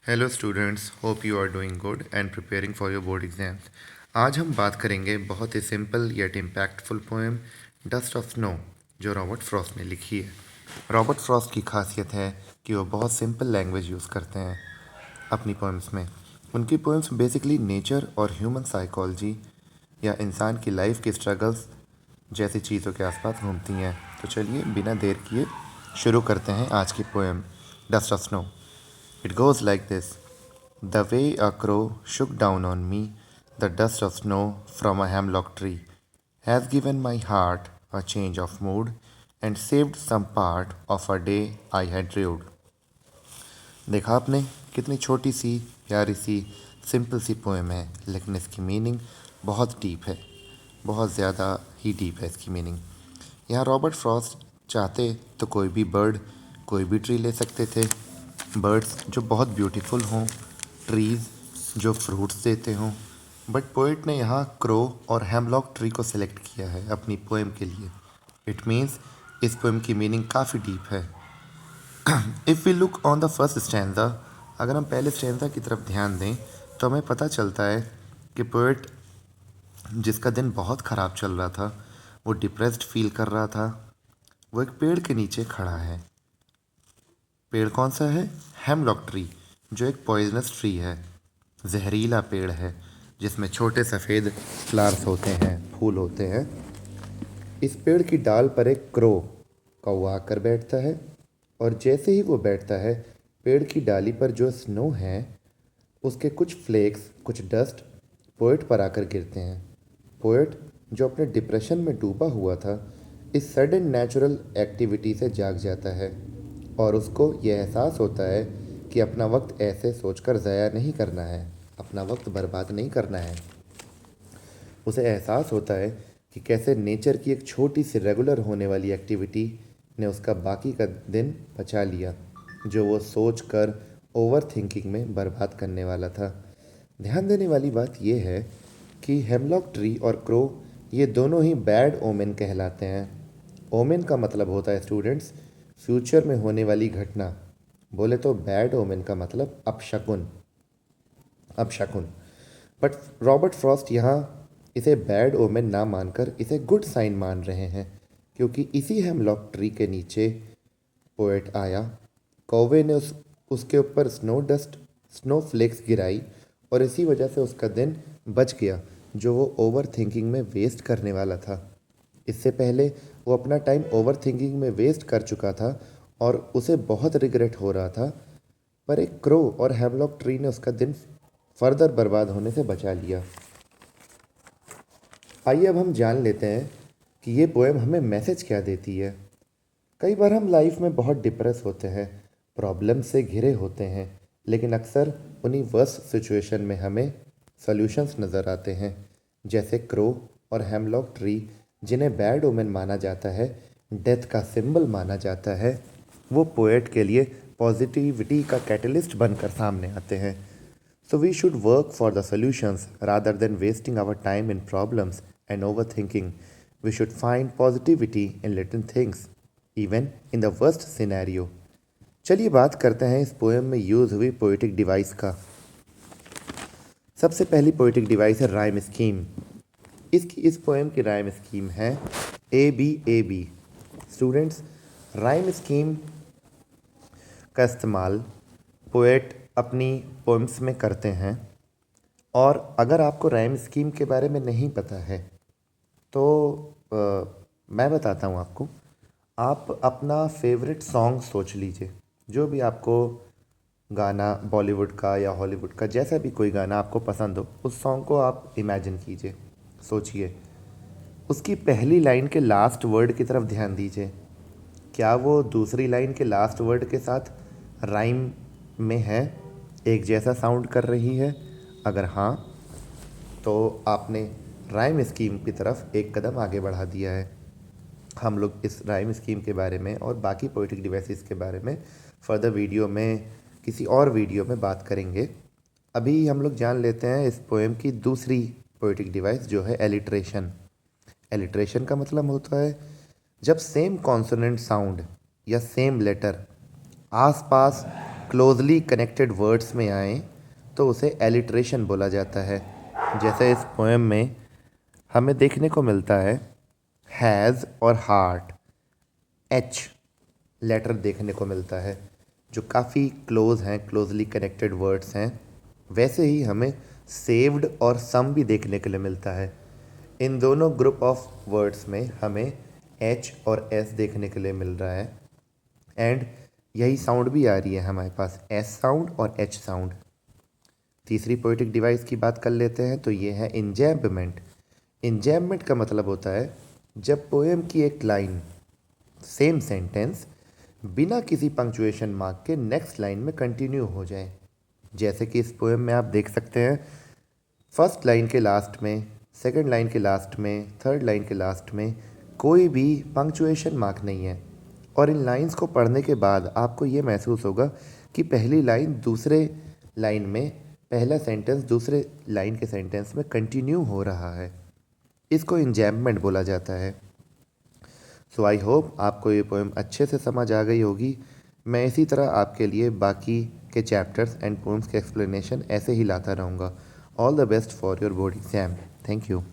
Hello students, hope you are doing good and preparing for your board exams. आज हम बात करेंगे बहुत ही simple yet impactful poem dust of snow जो रॉबर्ट फ्रॉस्ट ने लिखी है। रॉबर्ट फ्रॉस्ट की खासियत है कि वो बहुत सिंपल लैंग्वेज यूज़ करते हैं अपनी पोएम्स में। उनकी पोएम्स बेसिकली नेचर और ह्यूमन साइकोलॉजी या इंसान की लाइफ की स्ट्रगल्स जैसी चीज़ों के आसपास घूमती हैं। तो चलिए बिना देर किए शुरू करते हैं आज की poem dust of snow. It goes like this. The way a crow shook down on me, the dust of snow from a hemlock tree, has given my heart a change of mood and saved some part of a day I had rued. देखा आपने कितनी छोटी सी प्यारी सी simple सी poem है, लेकिन इसकी meaning बहुत deep है, बहुत ज़्यादा ही डीप है इसकी मीनिंग। यहाँ रॉबर्ट फ्रॉस्ट चाहते तो कोई भी बर्ड, कोई भी ट्री ले सकते थे। बर्ड्स जो बहुत ब्यूटीफुल हों, ट्रीज़ जो फ्रूट्स देते हों, बट पोइट ने यहाँ क्रो और हेमलॉक ट्री को सिलेक्ट किया है अपनी पोएम के लिए। इट मीन्स इस पोएम की मीनिंग काफ़ी डीप है। If we look on the first stanza, अगर हम पहले स्टैंजा की तरफ ध्यान दें तो हमें पता चलता है कि पोइट जिसका दिन बहुत ख़राब चल रहा था, वो डिप्रेस्ड फील कर रहा था, वो एक पेड़ के नीचे खड़ा है। पेड़ कौन सा है? हेमलॉक ट्री, जो एक पॉइजनस ट्री है, जहरीला पेड़ है जिसमें छोटे सफ़ेद फ्लावर्स होते हैं, फूल होते हैं। इस पेड़ की डाल पर एक क्रो कौवा आकर बैठता है और जैसे ही वो बैठता है, पेड़ की डाली पर जो स्नो है उसके कुछ फ्लेक्स, कुछ डस्ट पोएट पर आकर गिरते हैं। पोएट जो अपने डिप्रेशन में डूबा हुआ था, इस सडन नेचुरल एक्टिविटी से जाग जाता है और उसको यह एहसास होता है कि अपना वक्त ऐसे सोचकर ज़ाया नहीं करना है, अपना वक्त बर्बाद नहीं करना है। उसे एहसास होता है कि कैसे नेचर की एक छोटी सी रेगुलर होने वाली एक्टिविटी ने उसका बाकी का दिन बचा लिया, जो वो सोच कर ओवर थिंकिंग में बर्बाद करने वाला था। ध्यान देने वाली बात यह है कि हेमलॉक ट्री और क्रो ये दोनों ही बैड ओमेन कहलाते हैं। ओमेन का मतलब होता है स्टूडेंट्स फ्यूचर में होने वाली घटना। बोले तो बैड ओमेन का मतलब अपशकुन, अपशकुन। बट रॉबर्ट फ्रॉस्ट यहाँ इसे बैड ओमेन ना मानकर इसे गुड साइन मान रहे हैं, क्योंकि इसी हेमलॉक ट्री के नीचे पोएट आया, कौवे ने उसके ऊपर स्नो डस्ट, स्नो फ्लेक्स गिराई और इसी वजह से उसका दिन बच गया, जो वो ओवर थिंकिंग में वेस्ट करने वाला था। इससे पहले वो अपना टाइम ओवर थिंकिंग में वेस्ट कर चुका था और उसे बहुत रिग्रेट हो रहा था, पर एक क्रो और हेमलॉक ट्री ने उसका दिन फर्दर बर्बाद होने से बचा लिया। आइए अब हम जान लेते हैं कि ये पोएम हमें मैसेज क्या देती है। कई बार हम लाइफ में बहुत डिप्रेस होते हैं, प्रॉब्लम से घिरे होते हैं, लेकिन अक्सर उन्हीं वर्स्ट सिचुएशन में हमें सॉल्यूशंस नज़र आते हैं, जैसे क्रो और हेमलॉक ट्री जिन्हें बैड ओमेन माना जाता है, डेथ का सिंबल माना जाता है, वो पोएट के लिए पॉजिटिविटी का कैटलिस्ट बनकर सामने आते हैं। So we should work for the solutions rather than wasting our time in problems and overthinking. We should find positivity in little things, even in the worst scenario. चलिए बात करते हैं इस पोएम में यूज़ हुई पोएटिक डिवाइस का। सबसे पहली पोएटिक डिवाइस है राइम स्कीम। इस पोएम की राइम स्कीम है ABAB। स्टूडेंट्स, राइम स्कीम का इस्तेमाल पोएट अपनी पोएम्स में करते हैं, और अगर आपको राइम स्कीम के बारे में नहीं पता है तो मैं बताता हूँ आपको। आप अपना फेवरेट सॉन्ग सोच लीजिए, जो भी आपको गाना बॉलीवुड का या हॉलीवुड का, जैसा भी कोई गाना आपको पसंद हो, उस सॉन्ग को आप इमेजिन कीजिए, सोचिए। उसकी पहली लाइन के लास्ट वर्ड की तरफ ध्यान दीजिए। क्या वो दूसरी लाइन के लास्ट वर्ड के साथ राइम में है, एक जैसा साउंड कर रही है? अगर हाँ, तो आपने राइम स्कीम की तरफ एक कदम आगे बढ़ा दिया है। हम लोग इस राइम स्कीम के बारे में और बाकी पोएटिक डिवाइसेस के बारे में फर्दर वीडियो में, किसी और वीडियो में बात करेंगे। अभी हम लोग जान लेते हैं इस पोएम की दूसरी पोएटिक डिवाइस, जो है एलिट्रेशन। एलिट्रेशन का मतलब होता है जब सेम कॉन्सोनेंट साउंड या सेम लेटर आसपास क्लोजली कनेक्टेड वर्ड्स में आए तो उसे एलिट्रेशन बोला जाता है। जैसे इस पोएम में हमें देखने को मिलता है हैज़ और हार्ट, एच लेटर देखने को मिलता है, जो काफ़ी क्लोज हैं, क्लोजली कनेक्टेड वर्ड्स हैं। वैसे ही हमें सेव्ड और सम भी देखने के लिए मिलता है। इन दोनों ग्रुप ऑफ वर्ड्स में हमें एच और एस देखने के लिए मिल रहा है, एंड यही साउंड भी आ रही है हमारे पास, एस साउंड और एच साउंड। तीसरी पोएटिक डिवाइस की बात कर लेते हैं, तो ये है इंजैम्पमेंट। इंजैम्पमेंट का मतलब होता है जब पोएम की एक लाइन, सेम सेंटेंस, बिना किसी पंक्चुएशन मार्क के नेक्स्ट लाइन में कंटिन्यू हो जाए। जैसे कि इस पोएम में आप देख सकते हैं, फर्स्ट लाइन के लास्ट में, सेकंड लाइन के लास्ट में, थर्ड लाइन के लास्ट में कोई भी पंक्चुएशन मार्क नहीं है। और इन लाइंस को पढ़ने के बाद आपको ये महसूस होगा कि पहली लाइन दूसरे लाइन में, पहला सेंटेंस दूसरे लाइन के सेंटेंस में कंटिन्यू हो रहा है। इसको इंजैम्पमेंट बोला जाता है। सो आई होप आपको ये पोएम अच्छे से समझ आ गई होगी। मैं इसी तरह आपके लिए बाकी के चैप्टर्स एंड पोएम्स के एक्सप्लेनेशन ऐसे ही लाता रहूँगा। All the best for your board exam. Thank you.